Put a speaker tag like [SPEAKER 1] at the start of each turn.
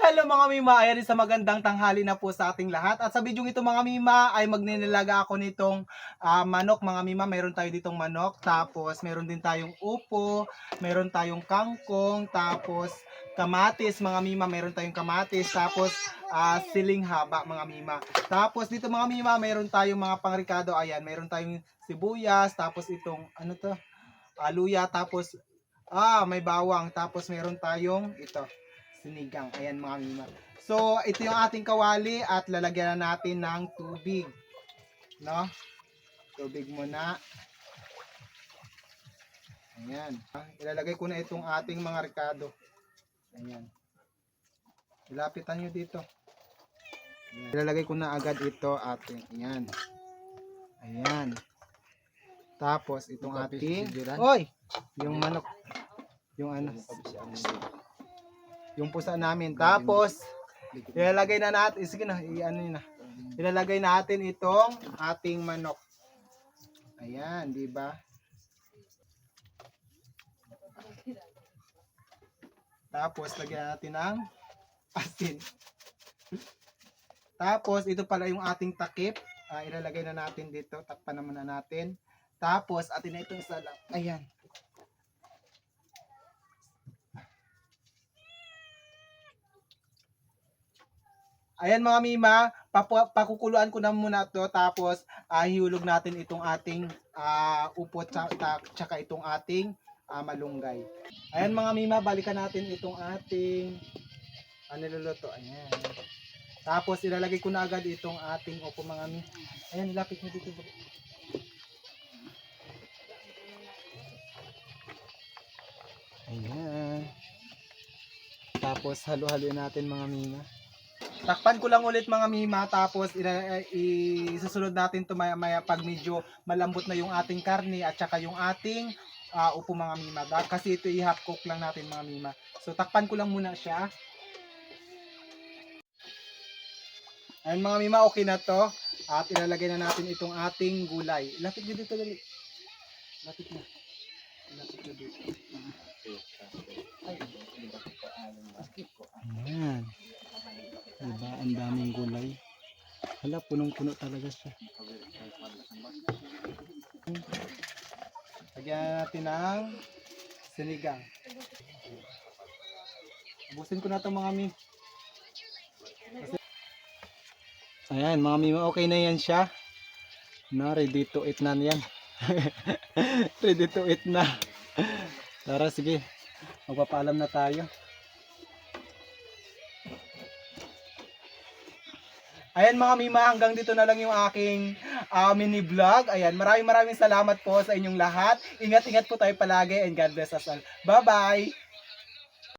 [SPEAKER 1] Hello mga Mima, ayan sa magandang tanghali na po sa ating lahat. At sa video ito mga Mima ay magninilaga ako nitong manok mga Mima. Meron tayo ditong manok, tapos meron din tayong upo, meron tayong kangkong, tapos kamatis mga Mima, meron tayong kamatis, tapos siling haba mga Mima. Tapos dito mga Mima, meron tayong mga pangrikado, ayan, meron tayong sibuyas, tapos itong ano to, luya, tapos may bawang, tapos meron tayong ito sinigang. Ayan mga Mima. So, ito yung ating kawali at lalagyan na natin ng tubig. No? Tubig muna. Ayan. Ilalagay ko na itong ating mga ricado. Ayan. Ilapitan nyo dito. Ayan. Ilalagay ko na agad ito ating. Ayan. Ayan. Tapos, itong ating. Oy! Yung manok. Yung ano. Yung pusa namin. Tapos, ilalagay na natin, sige na, ilalagay natin itong ating manok. Ayan, di ba? Tapos, lagyan natin ng asin. Tapos, ito pala yung ating takip. Ilalagay na natin dito. Takpan naman na natin. Tapos, atin na itong isa lang. Ayan. Ayan mga Mima, pakukuluan ko na muna to, tapos hihulog natin itong ating upo tsaka itong ating malunggay. Ayan mga Mima, balikan natin itong ating niluluto. Ayan. Tapos ilalagay ko na agad itong ating upo mga Mima. Ayan, ilapit nyo dito. Ayan. Tapos halo-haloin natin mga Mima. Takpan ko lang ulit mga Mima, tapos isusunod natin ito maya pag medyo malambot na yung ating karne at saka yung ating upo mga Mima. Kasi ito i-half cook lang natin mga Mima. So takpan ko lang muna siya. Ayan mga Mima, okay na to. At ilalagay na natin itong ating gulay. Lapit nyo dito dali. Lapit na. Lapit nyo dito. Ayan. Diba? Ang daming gulay. Hala, punong-puno talaga siya. Lagyan natin ng sinigang. Ubusin ko na ito mga mi. Ayan mga mi, okay na yan siya. Na, ready to eat na yan. Ready to eat na. Tara, sige. Magpapaalam na tayo. Ayan mga Mima, hanggang dito na lang yung aking mini vlog. Ayan, maraming salamat po sa inyong lahat. Ingat-ingat po tayo palagi and God bless us all. Bye-bye!